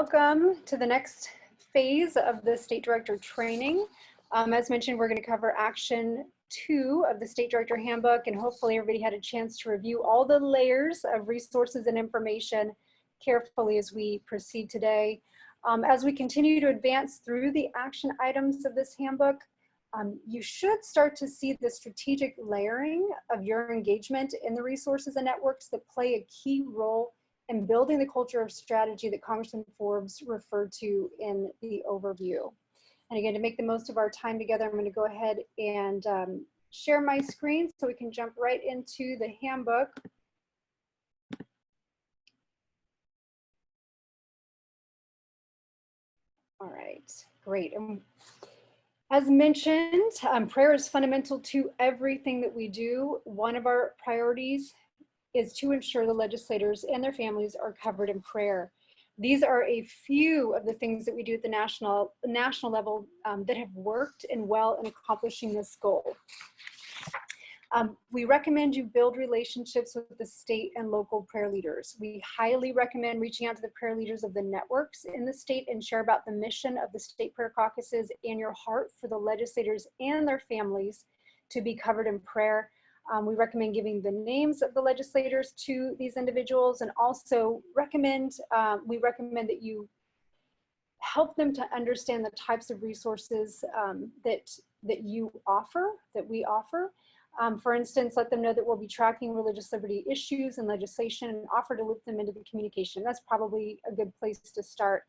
Welcome to the next phase of the State Director training. As mentioned, we're going to cover Action 2 of the State Director Handbook, and hopefully everybody had a chance to review all the layers of resources and information carefully as we proceed today. As we continue to advance through the action items of this handbook, you should start to see the strategic layering of your engagement in the resources and networks that play a key role in building the culture of strategy that Congressman Forbes referred to in the overview. And again, to make the most of our time together, I'm going to go ahead and share my screen so we can jump right into the handbook. All right, great. As mentioned, prayer is fundamental to everything that we do. One of our priorities is to ensure the legislators and their families are covered in prayer. These are a few of the things that we do at the national level that have worked and well in accomplishing this goal. We recommend you build relationships with the state and local prayer leaders. We highly recommend reaching out to the prayer leaders of the networks in the state and share about the mission of the state prayer caucuses and your heart for the legislators and their families to be covered in prayer. We recommend giving the names of the legislators to these individuals, and also we recommend that you help them to understand the types of resources that we offer. For instance, let them know that we'll be tracking religious liberty issues and legislation and offer to loop them into the communication. That's probably a good place to start.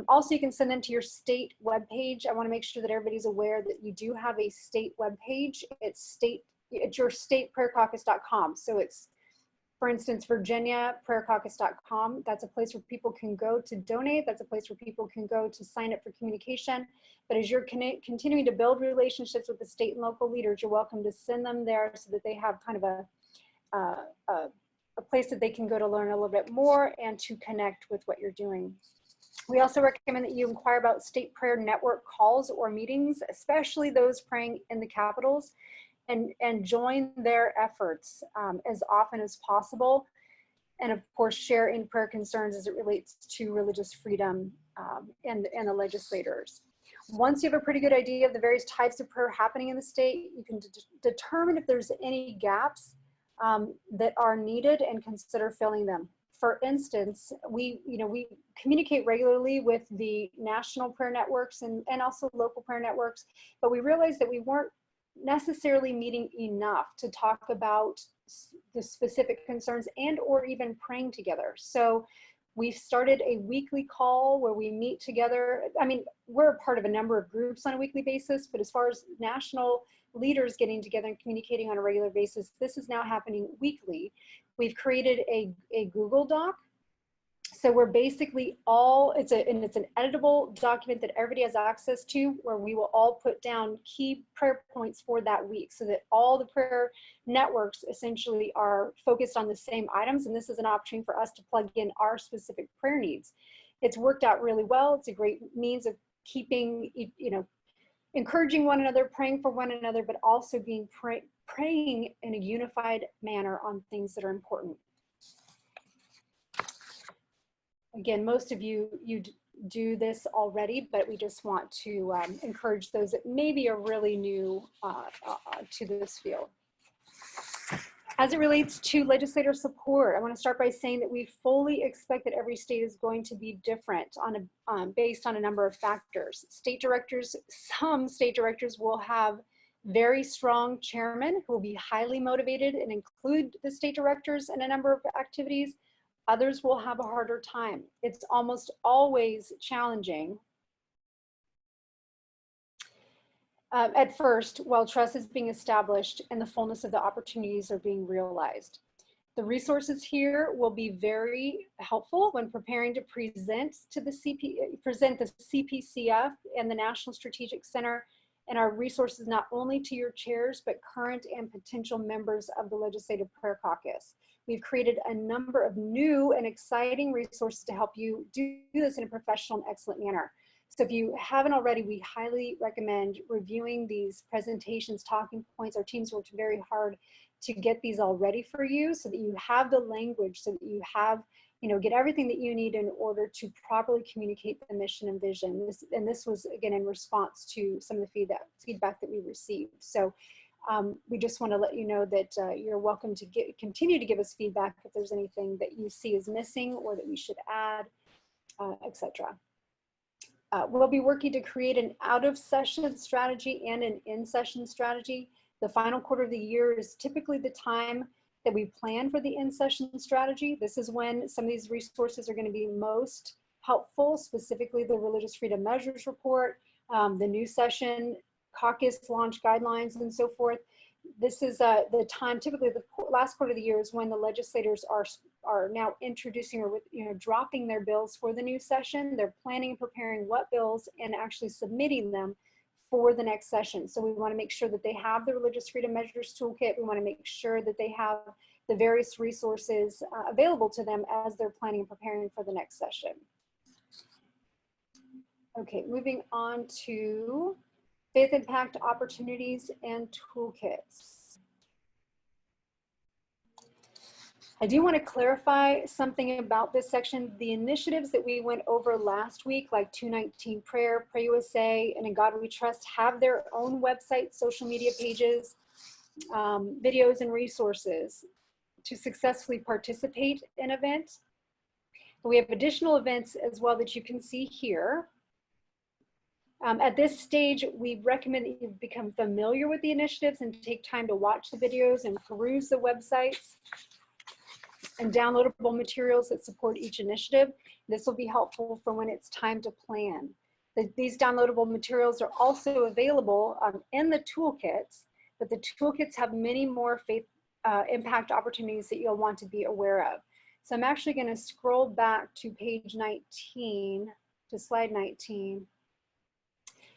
Also, you can send them to your state webpage. I want to make sure that everybody's aware that you do have a state webpage. It's your stateprayercaucus.com. So it's, for instance, virginiaprayercaucus.com. That's a place where people can go to donate. That's a place where people can go to sign up for communication. But as you're continuing to build relationships with the state and local leaders, you're welcome to send them there so that they have kind of a place that they can go to learn a little bit more and to connect with what you're doing. We also recommend that you inquire about state prayer network calls or meetings, especially those praying in the capitals, and join their efforts as often as possible. And of course, share in prayer concerns as it relates to religious freedom and the legislators. Once you have a pretty good idea of the various types of prayer happening in the state, you can determine if there's any gaps that are needed and consider filling them. For instance, we communicate regularly with the national prayer networks and also local prayer networks, but we realized that we weren't necessarily meeting enough to talk about the specific concerns and or even praying together. So we've started a weekly call where we meet together. I mean, we're a part of a number of groups on a weekly basis, but as far as national leaders getting together and communicating on a regular basis, this is now happening weekly. We've created a Google Doc. So we're basically it's an editable document that everybody has access to, where we will all put down key prayer points for that week so that all the prayer networks essentially are focused on the same items. And this is an option for us to plug in our specific prayer needs. It's worked out really well. It's a great means of keeping, encouraging one another, praying for one another, but also being praying in a unified manner on things that are important. Again, most of you do this already, but we just want to encourage those that maybe are really new to this field. As it relates to legislator support, I want to start by saying that we fully expect that every state is going to be different based on a number of factors. Some state directors will have very strong chairmen who will be highly motivated and include the state directors in a number of activities. Others will have a harder time. It's almost always challenging at first while trust is being established and the fullness of the opportunities are being realized. The resources here will be very helpful when preparing to present the CPCF and the National Strategic Center, and our resources not only to your chairs, but current and potential members of the Legislative Prayer Caucus. We've created a number of new and exciting resources to help you do this in a professional and excellent manner. So if you haven't already, we highly recommend reviewing these presentations, talking points. Our teams worked very hard to get these all ready for you so that you have the language, so that you have get everything that you need in order to properly communicate the mission and vision. This was, again, in response to some of the feedback that we received. So we just want to let you know that you're welcome to continue to give us feedback if there's anything that you see is missing or that we should add, etc. We'll be working to create an out-of-session strategy and an in-session strategy. The final quarter of the year is typically the time that we plan for the in-session strategy. This is when some of these resources are going to be most helpful, specifically the Religious Freedom Measures Report, the new session, caucus launch guidelines, and so forth. This is the time, typically the last quarter of the year is when the legislators are now introducing or dropping their bills for the new session. They're planning and preparing what bills and actually submitting them for the next session. So we want to make sure that they have the Religious Freedom Measures Toolkit. We want to make sure that they have the various resources available to them as they're planning and preparing for the next session. Okay, moving on to faith impact opportunities and toolkits. I do want to clarify something about this section. The initiatives that we went over last week, like 219 Prayer, Pray USA, and In God We Trust, have their own website, social media pages, videos, and resources to successfully participate in events. We have additional events as well that you can see here. At this stage, we recommend that you become familiar with the initiatives and take time to watch the videos and peruse the websites and downloadable materials that support each initiative. This will be helpful for when it's time to plan. These downloadable materials are also available in the toolkits, but the toolkits have many more faith impact opportunities that you'll want to be aware of. So I'm actually going to scroll back to page 19, to slide 19,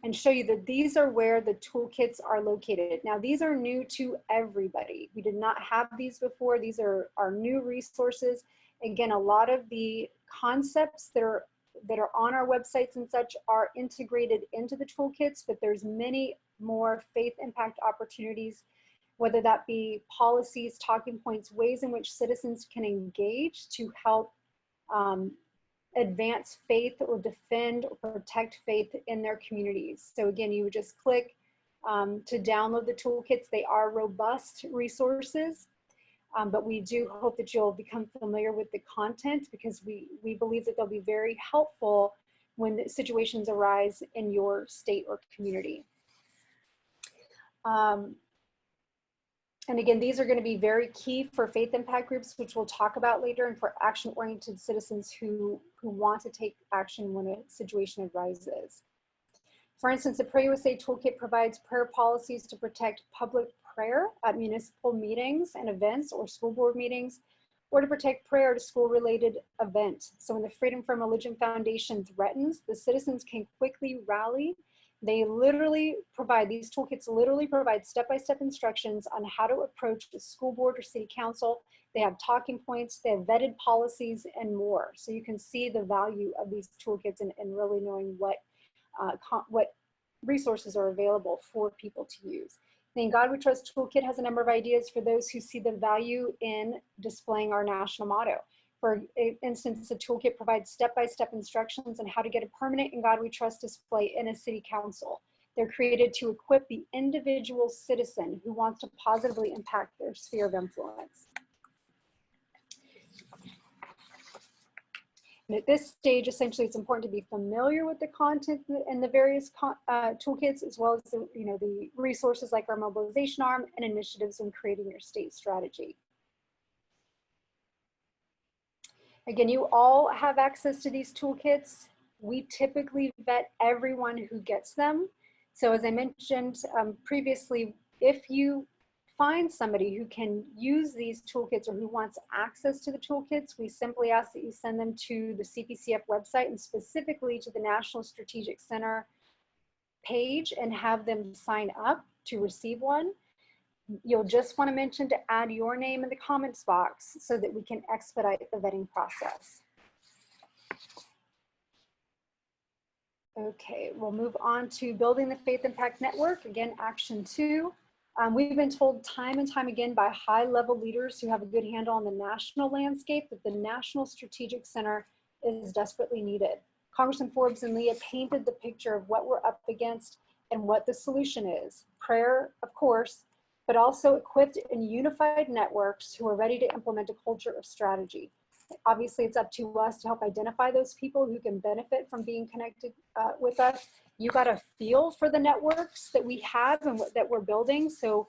and show you that these are where the toolkits are located. Now, these are new to everybody. We did not have these before. These are our new resources. Again, a lot of the concepts that are on our websites and such are integrated into the toolkits, but there's many more faith impact opportunities, whether that be policies, talking points, ways in which citizens can engage to help advance faith or defend or protect faith in their communities. So again, you would just click to download the toolkits. They are robust resources, but we do hope that you'll become familiar with the content, because we believe that they'll be very helpful when situations arise in your state or community. And again, these are going to be very key for faith impact groups, which we'll talk about later, and for action-oriented citizens who want to take action when a situation arises. For instance, the Pray USA Toolkit provides prayer policies to protect public prayer at municipal meetings and events or school board meetings, or to protect prayer at a school-related event. So when the Freedom from Religion Foundation threatens, the citizens can quickly rally. They literally provide, these toolkits literally provide step-by-step instructions on how to approach the school board or city council. They have talking points, they have vetted policies, and more. So you can see the value of these toolkits and really knowing what resources are available for people to use. The In God We Trust Toolkit has a number of ideas for those who see the value in displaying our national motto. For instance, the toolkit provides step-by-step instructions on how to get a permanent In God We Trust display in a city council. They're created to equip the individual citizen who wants to positively impact their sphere of influence. And at this stage, essentially, it's important to be familiar with the content and the various toolkits, as well as the resources like our mobilization arm and initiatives when creating your state strategy. Again, you all have access to these toolkits. We typically vet everyone who gets them. So as I mentioned previously, if you find somebody who can use these toolkits or who wants access to the toolkits, we simply ask that you send them to the CPCF website and specifically to the National Strategic Center page and have them sign up to receive one. You'll just want to mention to add your name in the comments box so that we can expedite the vetting process. Okay, we'll move on to building the Faith Impact Network. Again, action 2. We've been told time and time again by high-level leaders who have a good handle on the national landscape that the National Strategic Center is desperately needed. Congressman Forbes and Leah painted the picture of what we're up against and what the solution is. Prayer, of course, but also equipped and unified networks who are ready to implement a culture of strategy. Obviously, it's up to us to help identify those people who can benefit from being connected with us. You got to feel for the networks that we have and that we're building. So,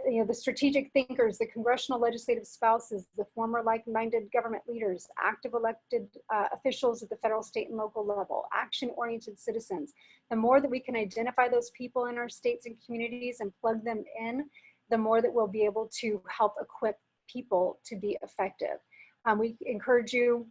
you know, the strategic thinkers, the congressional legislative spouses, the former like-minded government leaders, active elected officials at the federal, state, and local level, action-oriented citizens. The more that we can identify those people in our states and communities and plug them in, the more that we'll be able to help equip people to be effective. We encourage you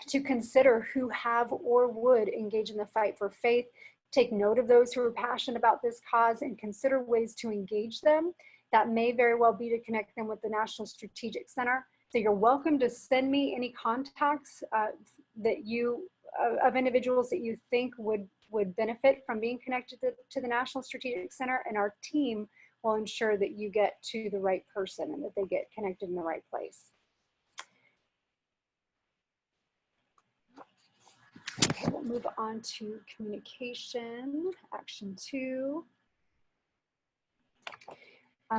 to consider who have or would engage in the fight for faith. Take note of those who are passionate about this cause and consider ways to engage them. That may very well be to connect them with the National Strategic Center. So you're welcome to send me any contacts that you, of individuals that you think would benefit from being connected to the National Strategic Center, and our team will ensure that you get to the right person and that they get connected in the right place. Okay, we'll move on to communication, action 2.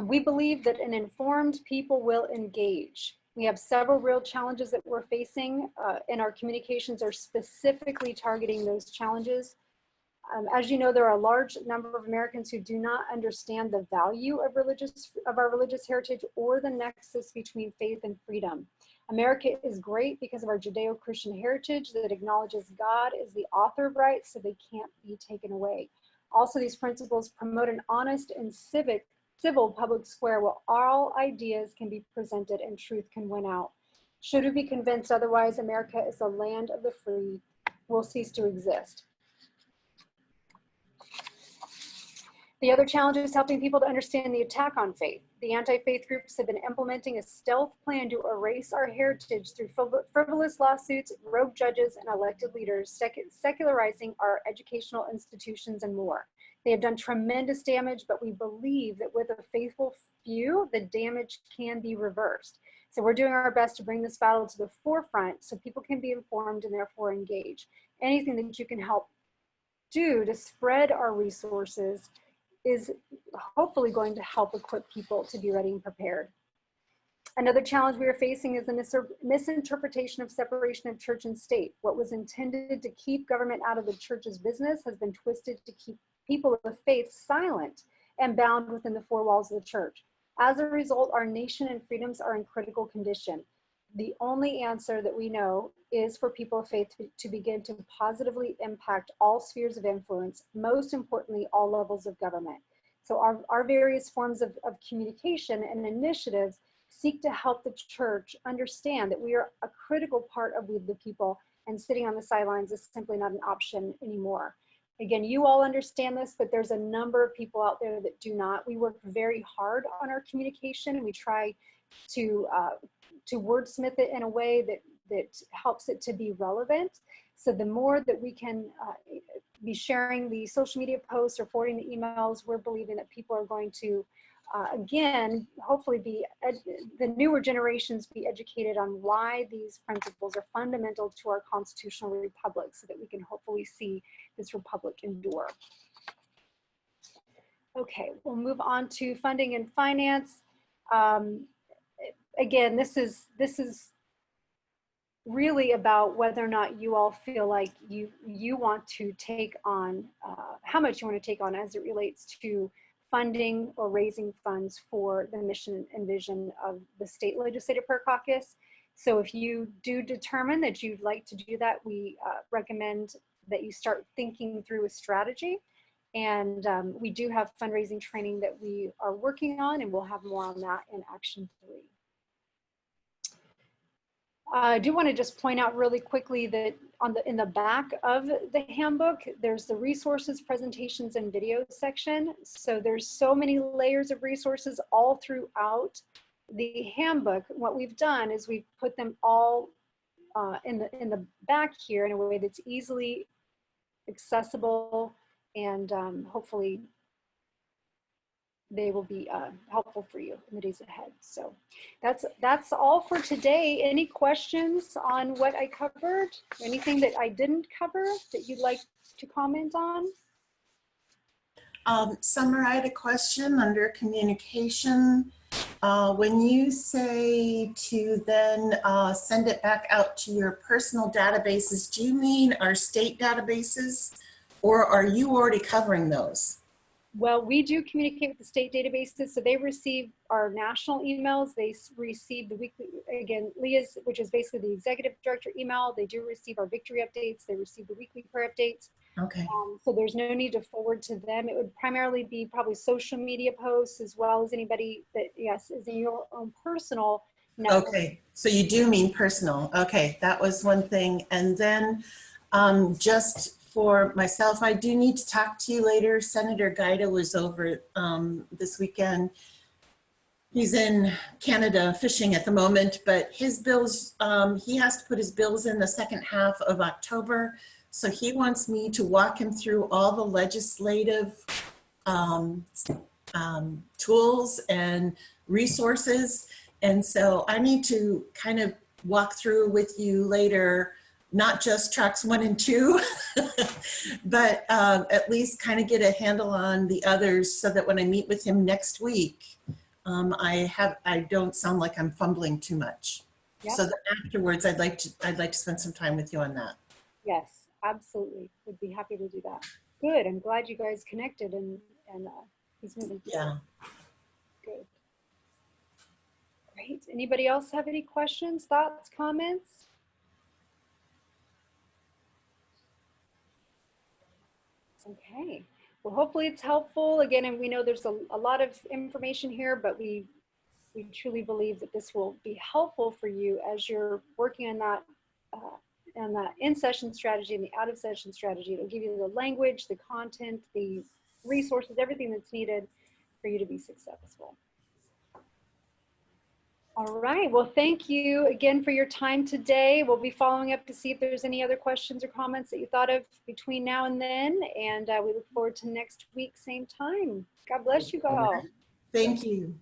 We believe that an informed people will engage. We have several real challenges that we're facing, and our communications are specifically targeting those challenges. As you know, there are a large number of Americans who do not understand the value of our religious heritage or the nexus between faith and freedom. America is great because of our Judeo-Christian heritage that acknowledges God is the author of rights, so they can't be taken away. Also, these principles promote an honest and civil public square where all ideas can be presented and truth can win out. Should we be convinced otherwise, America is the land of the free, will cease to exist. The other challenge is helping people to understand the attack on faith. The anti-faith groups have been implementing a stealth plan to erase our heritage through frivolous lawsuits, rogue judges, and elected leaders, secularizing our educational institutions and more. They have done tremendous damage, but we believe that with a faithful few, the damage can be reversed. So we're doing our best to bring this battle to the forefront so people can be informed and therefore engage. Anything that you can help do to spread our resources is hopefully going to help equip people to be ready and prepared. Another challenge we are facing is the misinterpretation of separation of church and state. What was intended to keep government out of the church's business has been twisted to keep people of faith silent and bound within the four walls of the church. As a result, our nation and freedoms are in critical condition. The only answer that we know is for people of faith to begin to positively impact all spheres of influence, most importantly, all levels of government. So our various forms of communication and initiatives seek to help the church understand that we are a critical part of the people, and sitting on the sidelines is simply not an option anymore. Again, you all understand this, but there's a number of people out there that do not. We work very hard on our communication, and we try to wordsmith it in a way that helps it to be relevant. So the more that we can be sharing the social media posts or forwarding the emails, we're believing that people are going to, again, hopefully the newer generations be educated on why these principles are fundamental to our constitutional republic, so that we can hopefully see this republic endure. Okay, we'll move on to funding and finance. Again, this is really about whether or not you all feel like you want to take on, how much you want to take on as it relates to funding or raising funds for the mission and vision of the State Legislative Prayer Caucus. So if you do determine that you'd like to do that, we recommend that you start thinking through a strategy. And we do have fundraising training that we are working on, and we'll have more on that in Action 3. I do want to just point out really quickly that in the back of the handbook, there's the resources, presentations, and video section. So there's so many layers of resources all throughout the handbook. What we've done is we've put them all in the back here in a way that's easily accessible and hopefully they will be helpful for you in the days ahead. So that's all for today. Any questions on what I covered? Anything that I didn't cover that you'd like to comment on? Summer, I had a question under communication. When you say to then send it back out to your personal databases, do you mean our state databases, or are you already covering those? Well, we do communicate with the state databases, so they receive our national emails. They receive the weekly, again, Leah's, which is basically the executive director email. They do receive our victory updates. They receive the weekly prayer updates. Okay. So there's no need to forward to them. It would primarily be probably social media posts, as well as anybody that, yes, is in your own personal network. Okay, so you do mean personal. Okay, that was one thing. And then just for myself, I do need to talk to you later. Senator Guida was over this weekend. He's in Canada fishing at the moment, but his bills, he has to put his bills in the second half of October. So he wants me to walk him through all the legislative tools and resources. And so I need to kind of walk through with you later, not just tracks 1 and 2, but at least kind of get a handle on the others so that when I meet with him next week, I don't sound like I'm fumbling too much. Yep. So that afterwards, I'd like to spend some time with you on that. Yes, absolutely. Would be happy to do that. Good. I'm glad you guys connected and he's moving forward. Yeah. Good. Great. Anybody else have any questions, thoughts, comments? Okay. Well, hopefully it's helpful. Again, and we know there's a lot of information here, but we truly believe that this will be helpful for you as you're working on that in-session strategy and the out-of-session strategy. It'll give you the language, the content, the resources, everything that's needed for you to be successful. All right, well, thank you again for your time today. We'll be following up to see if there's any other questions or comments that you thought of between now and then, and we look forward to next week, same time. God bless you all. Thank you.